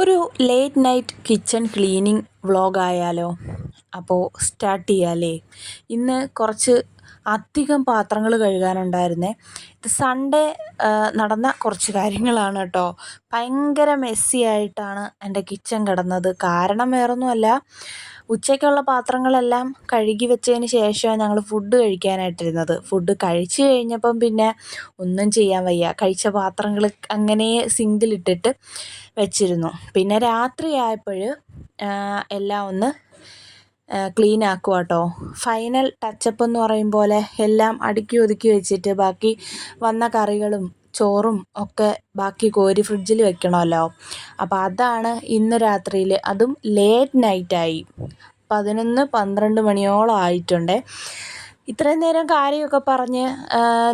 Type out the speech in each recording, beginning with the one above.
ഒരു late night kitchen cleaning വ്ളോഗായാലോ? അപ്പോൾ start ചെയ്യാമല്ലേ? ഇന്ന് കുറച്ച് അധികം പാത്രങ്ങൾ കഴുകാനുണ്ടായിരുന്നേ. ഇത് സൺഡേ നടന്ന കുറച്ച് കാര്യങ്ങളാണ് കേട്ടോ. ഭയങ്കര മെസ്സി ആയിട്ടാണ് എൻ്റെ കിച്ചൺ കിടന്നത്. കാരണം വേറൊന്നുമല്ല, ഉച്ചയ്ക്കുള്ള പാത്രങ്ങളെല്ലാം കഴുകി വെച്ചതിന് ശേഷമാണ് ഞങ്ങൾ ഫുഡ് കഴിക്കാനായിട്ടിരുന്നത്. ഫുഡ് കഴിച്ച് കഴിഞ്ഞപ്പം പിന്നെ ഒന്നും ചെയ്യാൻ വയ്യ. കഴിച്ച പാത്രങ്ങൾ അങ്ങനെ സിങ്കിലിട്ടിട്ട് വെച്ചിരുന്നു. പിന്നെ രാത്രിയായപ്പോൾ എല്ലാം ഒന്ന് ക്ലീൻ ആക്കുക കേട്ടോ. ഫൈനൽ ടച്ചപ്പ് എന്ന് പറയും പോലെ എല്ലാം അടുക്കി ഒതുക്കി വെച്ചിട്ട് ബാക്കി വന്ന കറികളും ചോറും ഒക്കെ ബാക്കി കോരി ഫ്രിഡ്ജിൽ വെക്കണമല്ലോ. അപ്പോൾ അതാണ് ഇന്ന് രാത്രിയിൽ, അതും ലേറ്റ് നൈറ്റായി, 11-12 മണിയോളം ആയിട്ടുണ്ട്. ഇത്രയും നേരം കാര്യമൊക്കെ പറഞ്ഞ്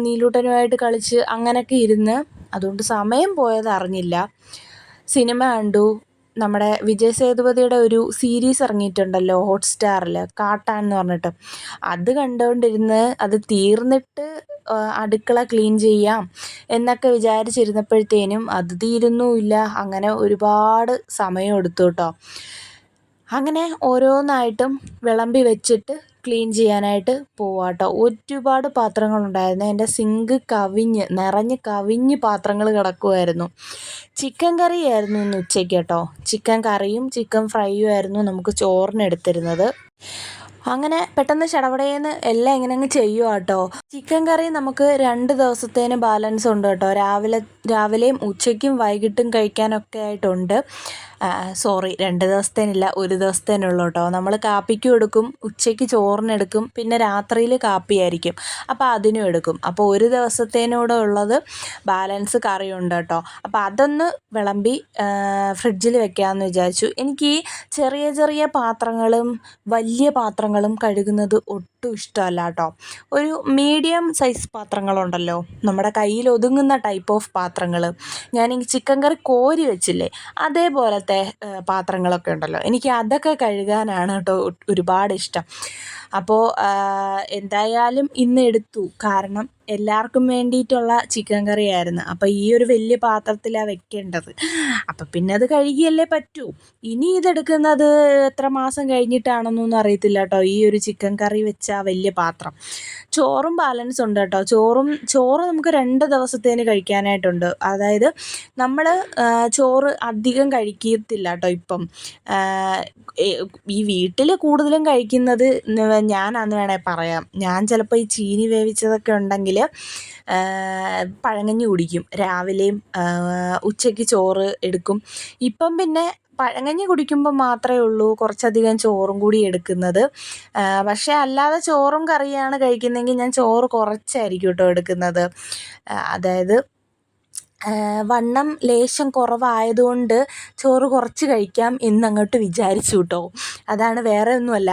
നീലൂട്ടനുമായിട്ട് കളിച്ച് അങ്ങനെയൊക്കെ ഇരുന്ന്, അതുകൊണ്ട് സമയം പോയത് അറിഞ്ഞില്ല. സിനിമ കണ്ടു. നമ്മുടെ വിജയ് സേതുപതിയുടെ ഒരു സീരീസ് ഇറങ്ങിയിട്ടുണ്ടല്ലോ ഹോട്ട്സ്റ്റാറിൽ, കാട്ടാൻ എന്ന് പറഞ്ഞിട്ട്. അത് കണ്ടുകൊണ്ടിരുന്ന് അത് തീർന്നിട്ട് അടുക്കള ക്ലീൻ ചെയ്യാം എന്നൊക്കെ വിചാരിച്ചിരുന്നപ്പോഴത്തേനും അത് തീരുന്നുമില്ല. അങ്ങനെ ഒരുപാട് സമയം എടുത്തു കേട്ടോ. അങ്ങനെ ഓരോന്നായിട്ടും വിളമ്പി വെച്ചിട്ട് ക്ലീൻ ചെയ്യാനായിട്ട് പോവാം കേട്ടോ. ഒരുപാട് പാത്രങ്ങളുണ്ടായിരുന്നു. എൻ്റെ സിങ്ക് നിറഞ്ഞ് കവിഞ്ഞ് പാത്രങ്ങൾ കിടക്കുമായിരുന്നു. ചിക്കൻ കറിയായിരുന്നു ഇന്ന് ഉച്ചയ്ക്ക് കേട്ടോ. ചിക്കൻ കറിയും ചിക്കൻ ഫ്രൈയും ആയിരുന്നു നമുക്ക് ചോറിനെടുത്തിരുന്നത്. അങ്ങനെ പെട്ടെന്ന് ചടപടേന്ന് എല്ലാം ഇങ്ങനെ അങ്ങ് ചെയ്യുക കേട്ടോ. ചിക്കൻ കറി നമുക്ക് 2 ദിവസത്തേന് ബാലൻസ് ഉണ്ട് കേട്ടോ. രാവിലെയും ഉച്ചയ്ക്കും വൈകിട്ടും കഴിക്കാനൊക്കെ ആയിട്ടുണ്ട്. 2 ദിവസത്തേനില്ല, 1 ദിവസത്തേനുള്ളൂ കേട്ടോ. നമ്മൾ കാപ്പിക്കും എടുക്കും, ഉച്ചയ്ക്ക് ചോറിനെടുക്കും, പിന്നെ രാത്രിയിൽ കാപ്പിയായിരിക്കും, അപ്പോൾ അതിനും എടുക്കും. അപ്പോൾ 1 ദിവസത്തേനൂടെ ഉള്ളത് ബാലൻസ് കറിയുണ്ട് കേട്ടോ. അപ്പോൾ അതൊന്ന് വിളമ്പി ഫ്രിഡ്ജിൽ വെക്കാമെന്ന് വിചാരിച്ചു. എനിക്ക് ഈ ചെറിയ ചെറിയ പാത്രങ്ങളും വലിയ പാത്രങ്ങളും കഴുകുന്നത് ഒട്ടും ഇഷ്ടമല്ല കേട്ടോ. ഒരു മീഡിയം സൈസ് പാത്രങ്ങളുണ്ടല്ലോ, നമ്മുടെ കയ്യിൽ ഒതുങ്ങുന്ന ടൈപ്പ് ഓഫ് പാത്രങ്ങൾ. ഞാൻ ഈ ചിക്കൻ കറി കോരി വെച്ചില്ലേ, അതേപോലത്തെ പാത്രങ്ങളൊക്കെ ഉണ്ടല്ലോ, എനിക്ക് അതൊക്കെ കഴുകാനാണ് കേട്ടോ ഒരുപാട് ഇഷ്ടം. അപ്പോൾ എന്തായാലും ഇന്ന് എടുത്തു, കാരണം എല്ലാവർക്കും വേണ്ടിയിട്ടുള്ള ചിക്കൻ കറിയായിരുന്നു. അപ്പോൾ ഈ ഒരു വലിയ പാത്രത്തിലാണ് വെക്കേണ്ടത്. അപ്പം പിന്നെ അത് കഴുകിയല്ലേ പറ്റൂ. ഇനി ഇതെടുക്കുന്നത് എത്ര മാസം കഴിഞ്ഞിട്ടാണെന്നൊന്നും അറിയത്തില്ല കേട്ടോ, ഈ ഒരു ചിക്കൻ കറി വെച്ച വലിയ പാത്രം. ചോറും ബാലൻസ് ഉണ്ട് കേട്ടോ. ചോറ് നമുക്ക് 2 ദിവസത്തേന് കഴിക്കാനായിട്ടുണ്ട്. അതായത് നമ്മൾ ചോറ് അധികം കഴിക്കത്തില്ല കേട്ടോ ഇപ്പം. ഈ വീട്ടിൽ കൂടുതലും കഴിക്കുന്നത് ഞാനാന്ന് വേണേൽ പറയാം. ഞാൻ ചിലപ്പോൾ ഈ ചീനി വേവിച്ചതൊക്കെ ഉണ്ടെങ്കിൽ പഴങ്കഞ്ഞി കുടിക്കും. രാവിലെയും ഉച്ചയ്ക്ക് ചോറ് എടുക്കും. ഇപ്പം പിന്നെ പഴങ്കഞ്ഞി കുടിക്കുമ്പോൾ മാത്രമേ ഉള്ളൂ കുറച്ചധികം ചോറും കൂടി എടുക്കുന്നത്. പക്ഷേ അല്ലാതെ ചോറും കറിയാണ് കഴിക്കുന്നതെങ്കിൽ ഞാൻ ചോറ് കുറച്ചായിരിക്കും കേട്ടോ എടുക്കുന്നത്. അതായത് വണ്ണം ലേശം കുറവായതുകൊണ്ട് ചോറ് കുറച്ച് കഴിക്കാം എന്നങ്ങോട്ട് വിചാരിച്ചു കേട്ടോ. അതാണ്, വേറെ ഒന്നുമല്ല.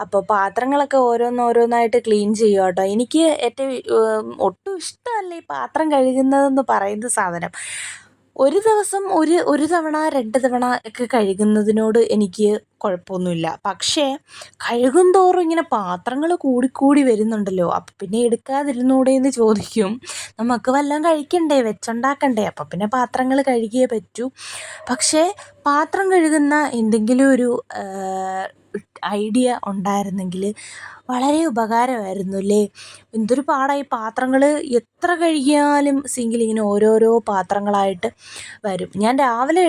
അപ്പോൾ പാത്രങ്ങളൊക്കെ ഓരോന്നായിട്ട് ക്ലീൻ ചെയ്യുക കേട്ടോ. എനിക്ക് ഏറ്റവും ഒട്ടും ഇഷ്ടമല്ല ഈ പാത്രം കഴുകുന്നതെന്ന് പറയുന്ന സാധനം. ഒരു ദിവസം ഒരു തവണ 2 തവണ ഒക്കെ കഴുകുന്നതിനോട് എനിക്ക് കുഴപ്പമൊന്നുമില്ല. പക്ഷേ കഴുകും തോറും ഇങ്ങനെ പാത്രങ്ങൾ കൂടിക്കൂടി വരുന്നുണ്ടല്ലോ. അപ്പം പിന്നെ എടുക്കാതിരുന്നൂടെ എന്ന് ചോദിക്കും. നമുക്ക് വല്ലതും കഴിക്കണ്ടേ, വെച്ചുണ്ടാക്കണ്ടേ, അപ്പം പിന്നെ പാത്രങ്ങൾ കഴുകിയേ പറ്റൂ. പക്ഷേ പാത്രം കഴുകുന്ന എന്തെങ്കിലും ഒരു ഐഡിയ ഉണ്ടായിരുന്നെങ്കിൽ വളരെ ഉപകാരമായിരുന്നു അല്ലേ. എന്തൊരു പാടായി, പാത്രങ്ങൾ എത്ര കഴുകിയാലും സിങ്കിലിങ്ങനെ ഓരോരോ പാത്രങ്ങളായിട്ട് വരും. ഞാൻ രാവിലെ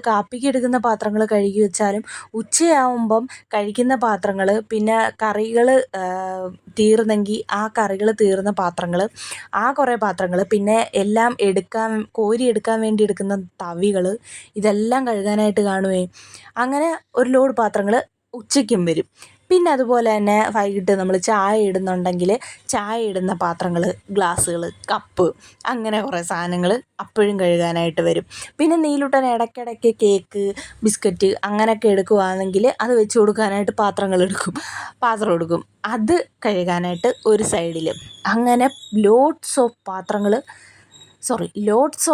കാപ്പിക്ക് എടുക്കുന്ന പാത്രങ്ങൾ കഴുകി വെച്ചാലും ഉച്ചയാവുമ്പം കഴിക്കുന്ന പാത്രങ്ങൾ, പിന്നെ കറികൾ തീർന്നെങ്കിൽ ആ കറികൾ തീർന്ന പാത്രങ്ങൾ, ആ കുറേ പാത്രങ്ങൾ, പിന്നെ എല്ലാം കോരി എടുക്കാൻ വേണ്ടി എടുക്കുന്ന തവികൾ, ഇതെല്ലാം കഴുകാനായിട്ട് കാണുമേ. അങ്ങനെ ഒരു ലോഡ് പാത്രങ്ങൾ ഉച്ചയ്ക്കും വരും. പിന്നെ അതുപോലെ തന്നെ വൈകിട്ട് നമ്മൾ ചായ ഇടുന്നുണ്ടെങ്കിൽ ചായ ഇടുന്ന പാത്രങ്ങൾ, ഗ്ലാസ്സുകൾ, കപ്പ്, അങ്ങനെ കുറേ സാധനങ്ങൾ അപ്പോഴും കഴുകാനായിട്ട് വരും. പിന്നെ നീലൂട്ടൻ ഇടയ്ക്കിടയ്ക്ക് കേക്ക്, ബിസ്ക്കറ്റ് അങ്ങനെയൊക്കെ എടുക്കുകയാണെങ്കിൽ അത് വെച്ച് കൊടുക്കാനായിട്ട് പാത്രം എടുക്കും. അത് കഴുകാനായിട്ട് ഒരു സൈഡിൽ. അങ്ങനെ ലോഡ്സ്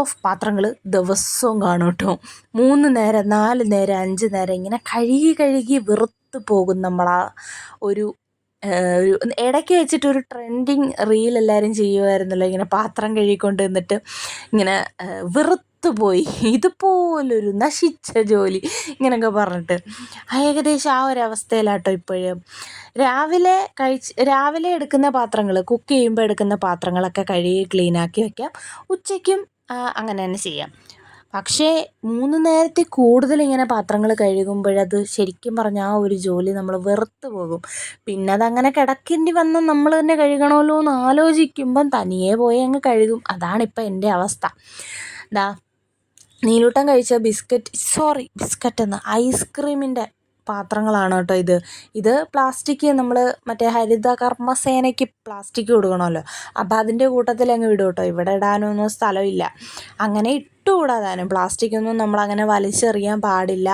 ഓഫ് പാത്രങ്ങൾ ദിവസവും കാണും കേട്ടോ. 3 നേരം 4 നേരം 5 നേരം ഇങ്ങനെ കഴുകി വെറുത്ത് പോകും നമ്മളാ ഒരു ഇടയ്ക്ക് വെച്ചിട്ടൊരു ട്രെൻഡിങ് റീൽ എല്ലാവരും ചെയ്യുമായിരുന്നല്ലോ, ഇങ്ങനെ പാത്രം കഴുകിക്കൊണ്ട് നിന്നിട്ട് ഇങ്ങനെ വെറുത്തുപോയി, ഇതുപോലൊരു നശിച്ച ജോലി ഇങ്ങനെയൊക്കെ പറഞ്ഞിട്ട് ഏകദേശം ആ ഒരു അവസ്ഥയിലാട്ടോ ഇപ്പോഴും. രാവിലെ എടുക്കുന്ന പാത്രങ്ങൾ, കുക്ക് ചെയ്യുമ്പോൾ എടുക്കുന്ന പാത്രങ്ങളൊക്കെ കഴുകി ക്ലീനാക്കി വയ്ക്കാം. ഉച്ചയ്ക്കും അങ്ങനെ തന്നെ ചെയ്യാം. പക്ഷേ 3 നേരത്തിൽ കൂടുതൽ ഇങ്ങനെ പാത്രങ്ങൾ കഴുകുമ്പോഴത് ശരിക്കും പറഞ്ഞാൽ ആ ഒരു ജോലി നമ്മൾ വെറുത്ത് പോകും. പിന്നെ അതങ്ങനെ കിടക്കേണ്ടി വന്ന് നമ്മൾ തന്നെ കഴുകണമല്ലോ എന്ന് ആലോചിക്കുമ്പം തനിയെ പോയി അങ്ങ് കഴുകും. അതാണിപ്പോൾ എൻ്റെ അവസ്ഥ. ദാ നീലൂട്ടൻ കഴിച്ച ബിസ്ക്കറ്റെന്ന് ഐസ്ക്രീമിൻ്റെ പാത്രങ്ങളാണ് കേട്ടോ ഇത് പ്ലാസ്റ്റിക് നമ്മൾ മറ്റേ ഹരിത കർമ്മസേനയ്ക്ക് പ്ലാസ്റ്റിക് കൊടുക്കണമല്ലോ, അപ്പോൾ അതിൻ്റെ കൂട്ടത്തിൽ അങ്ങ് വിടും കേട്ടോ. ഇവിടെ ഇടാനൊന്നും സ്ഥലമില്ല, അങ്ങനെ ഇട്ടുകൂടാതാനും. പ്ലാസ്റ്റിക്കൊന്നും നമ്മളങ്ങനെ വലിച്ചെറിയാൻ പാടില്ല.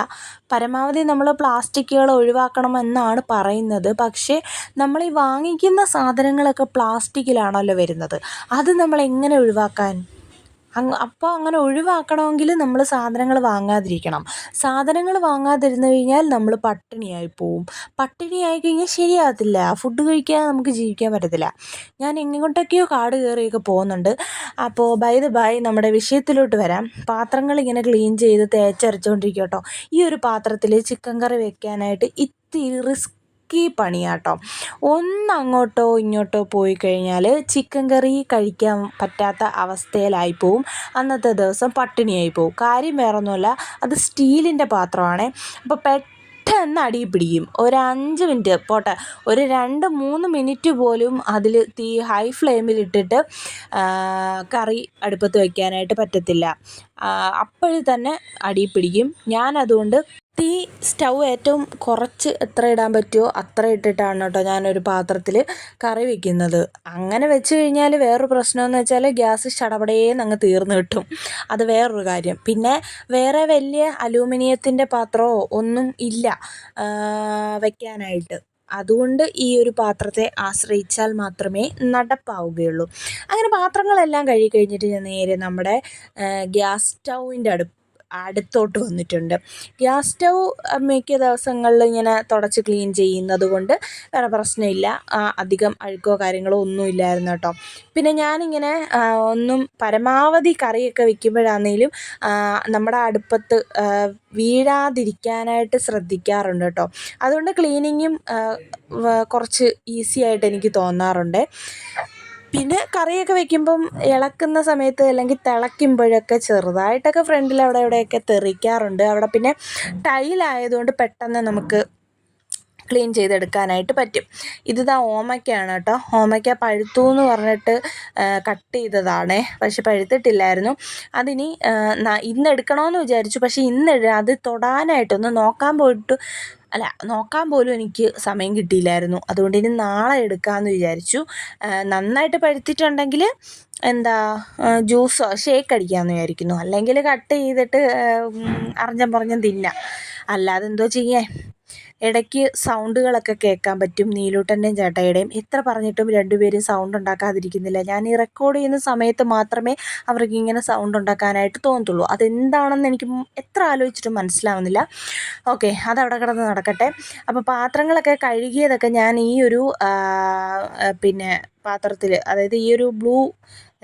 പരമാവധി നമ്മൾ പ്ലാസ്റ്റിക്കുകൾ ഒഴിവാക്കണമെന്നാണ് പറയുന്നത്. പക്ഷേ നമ്മൾ ഈ വാങ്ങിക്കുന്ന സാധനങ്ങളൊക്കെ പ്ലാസ്റ്റിക്കിലാണല്ലോ വരുന്നത്, അത് നമ്മൾ എങ്ങനെ ഒഴിവാക്കാൻ? അപ്പോൾ അങ്ങനെ ഒഴിവാക്കണമെങ്കിൽ നമ്മൾ സാധനങ്ങൾ വാങ്ങാതിരിക്കണം. സാധനങ്ങൾ വാങ്ങാതിരുന്നു കഴിഞ്ഞാൽ നമ്മൾ പട്ടിണിയായി പോവും. പട്ടിണിയായി കഴിഞ്ഞാൽ ശരിയാകത്തില്ല, ഫുഡ് കഴിക്കാതെ നമുക്ക് ജീവിക്കാൻ പറ്റത്തില്ല. ഞാൻ എങ്ങോട്ടൊക്കെയോ കാട് കയറിയൊക്കെ പോകുന്നുണ്ട്. അപ്പോൾ ബൈ ദ ബൈ നമ്മുടെ വിഷയത്തിലോട്ട് വരാം. പാത്രങ്ങൾ ഇങ്ങനെ ക്ലീൻ ചെയ്ത് തേച്ചരച്ചുകൊണ്ടിരിക്കുക കേട്ടോ. ഈ ഒരു പാത്രത്തിൽ ചിക്കൻ കറി വെക്കാനായിട്ട് ഇത്തിരി പണിയാട്ടോ. അങ്ങോട്ടോ ഇങ്ങോട്ടോ പോയി കഴിഞ്ഞാൽ ചിക്കൻ കറി കഴിക്കാൻ പറ്റാത്ത അവസ്ഥയിലായി പോവും. അന്നത്തെ ദിവസം പട്ടിണിയായി പോവും. കാര്യം വേറൊന്നുമല്ല, അത് സ്റ്റീലിൻ്റെ പാത്രമാണ്. അപ്പോൾ പെട്ടെന്ന് അടിയിൽ പിടിക്കും. ഒരു 5 മിനിറ്റ് പോട്ടെ, ഒരു 2-3 മിനിറ്റ് പോലും അതിൽ തീ ഹൈ ഫ്ലെയിമിലിട്ടിട്ട് കറി അടുപ്പത്ത് വയ്ക്കാനായിട്ട് പറ്റത്തില്ല. അപ്പോഴും തന്നെ അടിയിൽ പിടിക്കും. ഞാനതുകൊണ്ട് സ്റ്റൗ ഏറ്റവും കുറച്ച് എത്ര ഇടാൻ പറ്റുമോ അത്ര ഇട്ടിട്ടാണ് കേട്ടോ ഞാനൊരു പാത്രത്തിൽ കറി വയ്ക്കുന്നത്. അങ്ങനെ വെച്ച് കഴിഞ്ഞാൽ വേറൊരു പ്രശ്നമെന്ന് വെച്ചാൽ ഗ്യാസ് ചടപടേന്ന് അങ്ങ് തീർന്നു കിട്ടും. അത് വേറൊരു കാര്യം. പിന്നെ വേറെ വലിയ അലൂമിനിയത്തിൻ്റെ പാത്രമോ ഒന്നും ഇല്ല വയ്ക്കാനായിട്ട്. അതുകൊണ്ട് ഈ ഒരു പാത്രത്തെ ആശ്രയിച്ചാൽ മാത്രമേ നടപ്പാവുകയുള്ളൂ. അങ്ങനെ പാത്രങ്ങളെല്ലാം കഴുകി കഴിഞ്ഞിട്ട് ഞാൻ നേരെ നമ്മുടെ ഗ്യാസ് സ്റ്റൗവിൻ്റെ അടുത്തോട്ട് വന്നിട്ടുണ്ട്. ഗ്യാസ് സ്റ്റൗ മിക്ക ദിവസങ്ങളിൽ ഇങ്ങനെ തുടച്ച് ക്ലീൻ ചെയ്യുന്നത് കൊണ്ട് വേറെ പ്രശ്നമില്ല. അധികം അഴുക്കോ കാര്യങ്ങളോ ഒന്നും ഇല്ലായിരുന്നു കേട്ടോ. പിന്നെ ഞാനിങ്ങനെ പരമാവധി കറിയൊക്കെ വയ്ക്കുമ്പോഴാണെങ്കിലും നമ്മുടെ അടുപ്പത്ത് വീഴാതിരിക്കാനായിട്ട് ശ്രദ്ധിക്കാറുണ്ട് കേട്ടോ. അതുകൊണ്ട് ക്ലീനിങ്ങും കുറച്ച് ഈസി ആയിട്ട് എനിക്ക് തോന്നാറുണ്ട്. പിന്നെ കറിയൊക്കെ വെക്കുമ്പം ഇളക്കുന്ന സമയത്ത് അല്ലെങ്കിൽ തിളയ്ക്കുമ്പോഴൊക്കെ ചെറുതായിട്ടൊക്കെ ഫ്രണ്ടിൽ അവിടെ ഇവിടെയൊക്കെ തെറിക്കാറുണ്ട്. അവിടെ പിന്നെ ടൈലായതുകൊണ്ട് പെട്ടെന്ന് നമുക്ക് ക്ലീൻ ചെയ്തെടുക്കാനായിട്ട് പറ്റും. ഓമയ്ക്കയാണ് കേട്ടോ. ഓമയ്ക്ക പഴുത്തു എന്ന് പറഞ്ഞിട്ട് കട്ട് ചെയ്തതാണേ, പക്ഷെ പഴുത്തിട്ടില്ലായിരുന്നു. അതിനി ഇന്ന് എടുക്കണമെന്ന് വിചാരിച്ചു, പക്ഷേ അത് തൊടാനായിട്ടൊന്ന് നോക്കാൻ പോലും എനിക്ക് സമയം കിട്ടിയില്ലായിരുന്നു. അതുകൊണ്ട് ഇനി നാളെ എടുക്കാമെന്ന് വിചാരിച്ചു. നന്നായിട്ട് പഴുത്തിട്ടുണ്ടെങ്കിൽ ജ്യൂസോ ഷേക്ക് അടിക്കാമെന്ന് വിചാരിക്കുന്നു. അല്ലെങ്കിൽ കട്ട് ചെയ്തിട്ട് അറിഞ്ഞം പറഞ്ഞും തിന്നാം. അല്ലാതെ എന്തോ ചെയ്യാൻ. ഇടയ്ക്ക് സൗണ്ടുകളൊക്കെ കേൾക്കാൻ പറ്റും, നീലൂട്ടൻ്റെയും ചേട്ടായിയുടെയും. എത്ര പറഞ്ഞിട്ടും രണ്ടുപേരും സൗണ്ട് ഉണ്ടാക്കാതിരിക്കുന്നില്ല. ഞാൻ ഈ റെക്കോർഡ് ചെയ്യുന്ന സമയത്ത് മാത്രമേ അവർക്ക് ഇങ്ങനെ സൗണ്ട് ഉണ്ടാക്കാനായിട്ട് തോന്നത്തുള്ളൂ. അതെന്താണെന്ന് എനിക്ക് എത്ര ആലോചിച്ചിട്ടും മനസ്സിലാവുന്നില്ല. ഓക്കെ, അതവിടെ കിടന്ന് നടക്കട്ടെ. അപ്പോൾ പാത്രങ്ങളൊക്കെ കഴുകിയതൊക്കെ ഞാൻ ഈ ഒരു പിന്നെ പാത്രത്തിൽ, അതായത് ഈ ഒരു ബ്ലൂ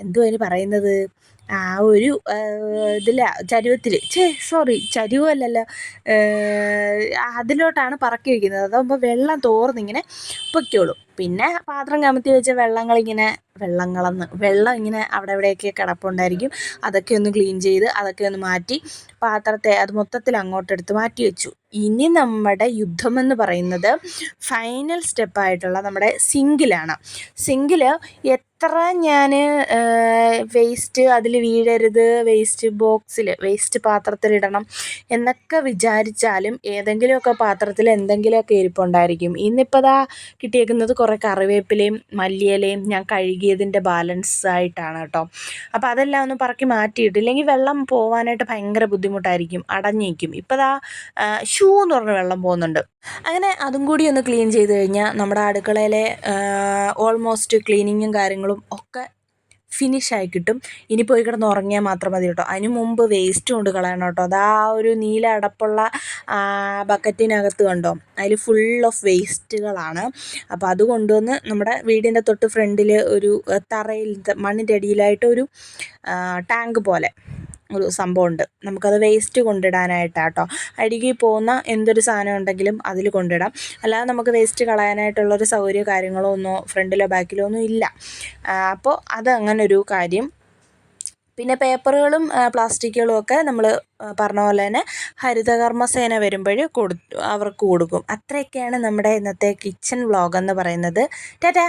എന്തുവാ അതിന് പറയുന്നത്, ഒരു ചരുവത്തിൽ ചരുവല്ലല്ലോ, അതിലോട്ടാണ് പറക്കി വയ്ക്കുന്നത്. അതാകുമ്പോൾ വെള്ളം തോർന്നിങ്ങനെ പൊയ്ക്കോളും. പിന്നെ പാത്രം കമത്തി വെച്ച വെള്ളം ഇങ്ങനെ അവിടെ ഇവിടെയൊക്കെ കിടപ്പുണ്ടായിരിക്കും. അതൊക്കെ ഒന്ന് ക്ലീൻ ചെയ്ത് അതൊക്കെ ഒന്ന് മാറ്റി പാത്രത്തെ അത് മൊത്തത്തിൽ അങ്ങോട്ടെടുത്ത് മാറ്റി വെച്ചു. ഇനി നമ്മുടെ യുദ്ധമെന്ന് പറയുന്നത് ഫൈനൽ സ്റ്റെപ്പായിട്ടുള്ള നമ്മുടെ സിങ്കിലാണ്. സിങ്കിൽ എത്ര ഞാൻ വേസ്റ്റ് അതിൽ വീഴരുത്, വേസ്റ്റ് പാത്രത്തിലിടണം എന്നൊക്കെ വിചാരിച്ചാലും ഏതെങ്കിലുമൊക്കെ പാത്രത്തിൽ എന്തെങ്കിലുമൊക്കെ ഇരിപ്പുണ്ടായിരിക്കും. ഇന്നിപ്പോൾ കിട്ടിയേക്കുന്നത് കുറേ കറിവേപ്പിലയും മല്ലിയിലയും ഞാൻ കഴുകിയതിൻ്റെ ബാലൻസ് ആയിട്ടാണ് കേട്ടോ. അപ്പോൾ അതെല്ലാം ഒന്ന് പറക്കി മാറ്റിയിട്ട്, ഇല്ലെങ്കിൽ വെള്ളം പോകാനായിട്ട് ഭയങ്കര ബുദ്ധിമുട്ടായിരിക്കും, അടഞ്ഞിരിക്കും. ഇപ്പോൾ എന്ന് പറഞ്ഞ വെള്ളം പോകുന്നുണ്ട്. അങ്ങനെ അതും കൂടി ഒന്ന് ക്ലീൻ ചെയ്ത് കഴിഞ്ഞാൽ നമ്മുടെ അടുക്കളയിലെ ഓൾമോസ്റ്റ് ക്ലീനിങ്ങും കാര്യങ്ങളും ഒക്കെ ഫിനിഷായി കിട്ടും. ഇനി പോയി കിടന്ന് ഉറങ്ങിയാൽ മാത്രം മതി കേട്ടോ. അതിന് മുമ്പ് വേസ്റ്റ് കൊണ്ട് കളയണം കേട്ടോ. ഒരു നീല അടപ്പുള്ള ബക്കറ്റിനകത്ത് കണ്ടോ, അതിൽ ഫുൾ ഓഫ് വേസ്റ്റുകളാണ്. അപ്പോൾ അത് കൊണ്ടുവന്ന് നമ്മുടെ വീടിൻ്റെ തൊട്ട് ഫ്രണ്ടിൽ ഒരു തറയിൽ മണ്ണിൻ്റെ അടിയിലായിട്ട് ഒരു ടാങ്ക് പോലെ ഒരു സംഭവമുണ്ട്. നമുക്കത് വേസ്റ്റ് കൊണ്ടിടാനായിട്ടാട്ടോ. അഴുകി പോകുന്ന എന്തൊരു സാധനം ഉണ്ടെങ്കിലും അതിൽ കൊണ്ടിടാം. അല്ലാതെ നമുക്ക് വേസ്റ്റ് കളയാനായിട്ടുള്ളൊരു സൗകര്യമോ കാര്യങ്ങളോ ഒന്നോ ഫ്രണ്ടിലോ ബാക്കിലോ ഒന്നും ഇല്ല. അപ്പോൾ അത് അങ്ങനൊരു കാര്യം. പിന്നെ പേപ്പറുകളും പ്ലാസ്റ്റിക്കുകളും ഒക്കെ നമ്മൾ പറഞ്ഞ പോലെ തന്നെ ഹരിതകർമ്മസേന വരുമ്പോൾ അവർക്ക് കൊടുക്കും. അത്രയൊക്കെയാണ് നമ്മുടെ ഇന്നത്തെ കിച്ചൺ വ്ളോഗ് എന്ന് പറയുന്നത്. ടാറ്റാ.